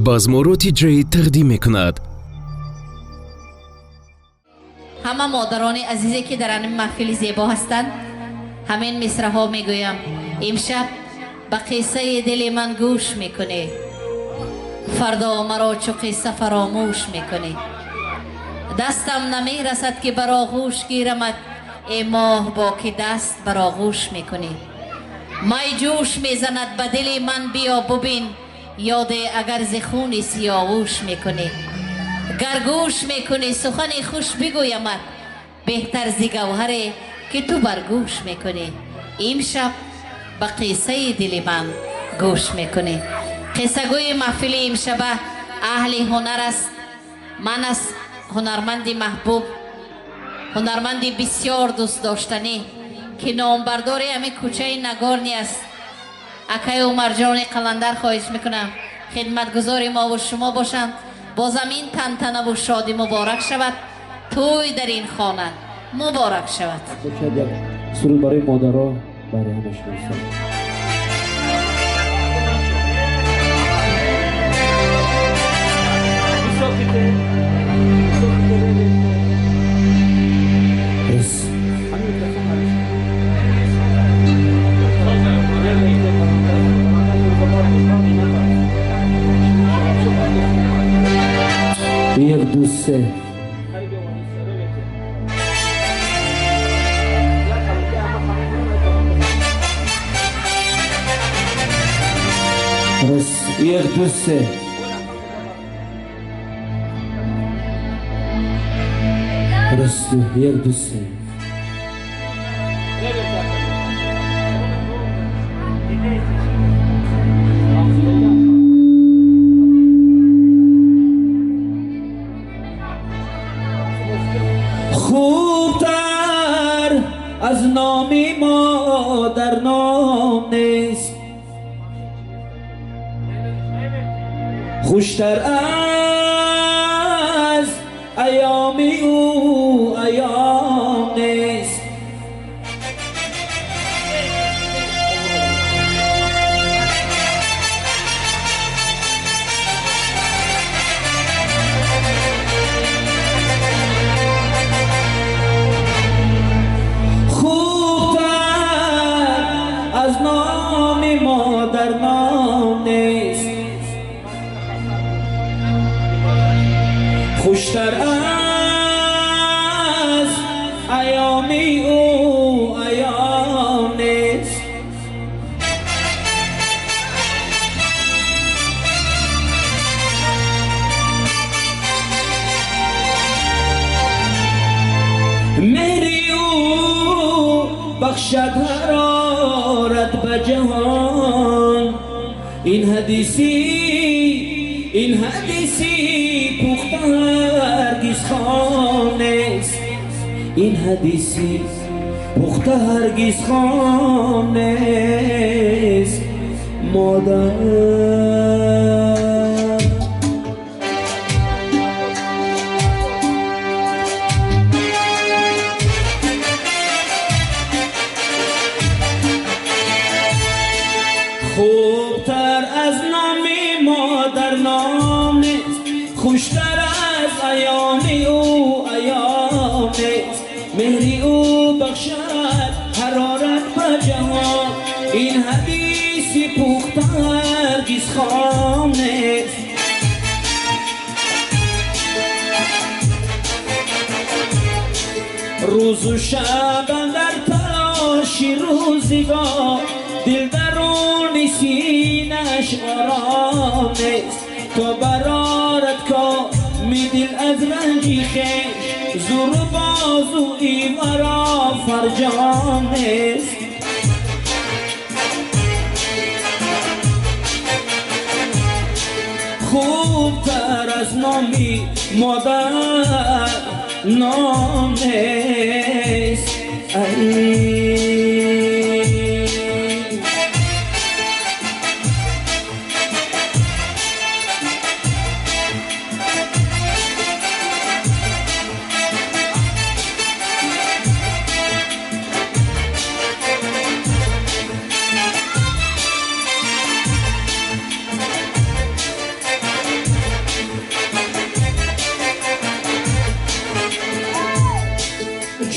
базмороти ҷей тақдим мекунад. ҳама модарони азизе ки дар ин маҳфили зебо ҳастанд, ҳамин мисраҳо мегӯям. имшаб ба қиссаи дили ман гӯш мекунӣ, фардо маро чу қисса фаромӯш мекунӣ. дастам намерасад ки бар оғӯш гирамат, э моҳ бо ки даст бар оғӯш мекунӣ. май ҷӯш мезанад ба дили ман, биё бубин, ёде агар зи хуни сиёвӯш мекунӣ. гар гӯш мекунӣ сухани хуш бигӯямат, беҳтар зи гавҳаре ки ту бар гӯш мекунӣ. имшаб ба қиссаи дили ман гӯш мекунӣ. қиссагӯи маҳфили имшаба аҳли ҳунар аст. ман аз ҳунарманди маҳбуб, ҳунарманди бисёр дӯстдоштанӣ ки номбардори ҳамин кӯчаи Нагорни аст, акай Умарҷони Қаландар хоҳиш мекунам хидматгузори мову шумо бошанд. боз ҳамин тантанаву шодӣ муборак шавад. тӯй дар ин хона муборак шавад. суруд барои модаро барои ҳама шумо. یک دو سه یک دو سه یک دو سه خوبتر از نامی ما در نام نیست، خوشتر از ایامی او ایام نیست. در نام نیست، خوشتر از ایامی او ایام نیست. مهری او بخشد حرارت به جهان، این حدیثی پخته هرگز خام نیست، این حدیثی پخته هرگز خام نیست. مادر خوبتر از نامی ما در نام نیست، خوشتر از ایامی او ایام نیست. مهری او بخشد حرارت به جهان، این حدیثی پخته هرگز خام نیست. روز و شب در تلاشی روزگار، دل درون سینه‌اش آرام نیست. تو برارت کا می دل از رنجی خویش، زور و بازویی مرا فرجام نیست. خوبتر از نامی مادر نام نیست.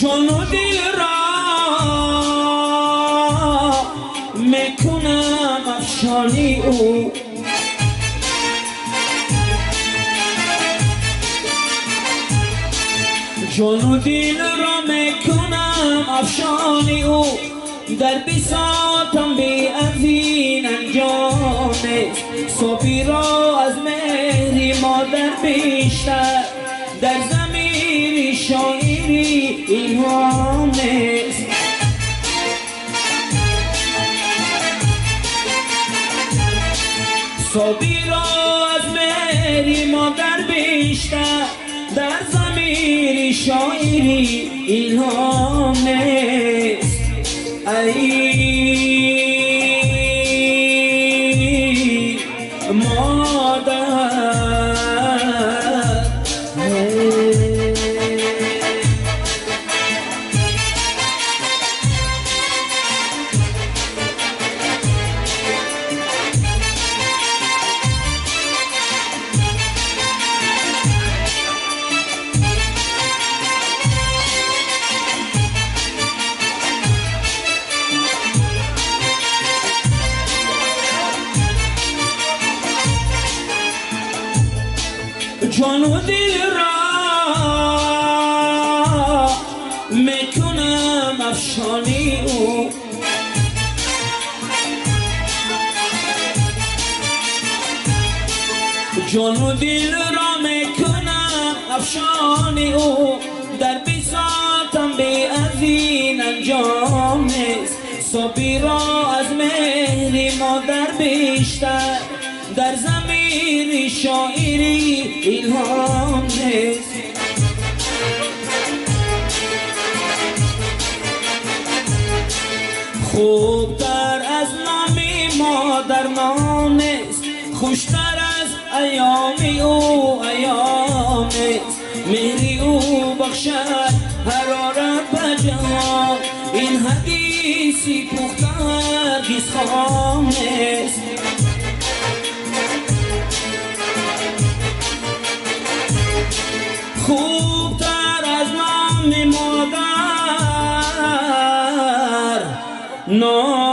جان و دل را میکنم افشانی او جان و دل را میکنم افشانی او در بساطم بی از این انجام صبی را از مهری مادر بیشتر در ضمیر شاعری الهام است صبی را از مهری مادر بیشتر در ضمیر شاعری الهام است ای مادر جان و دل را میکنم افشانی او جان و دل را میکنم افشانی او در بساطم بی از این انجام است صبی را از مهری مادر بیشتر در ضمیر شاعری الهام است خوبتر از نام مادر نام است خوشتر از ایام او ایام است مهری او بخشد حرارت به جهان این حدیثی پخته هرگز خام است خوبتر از نام مادر نام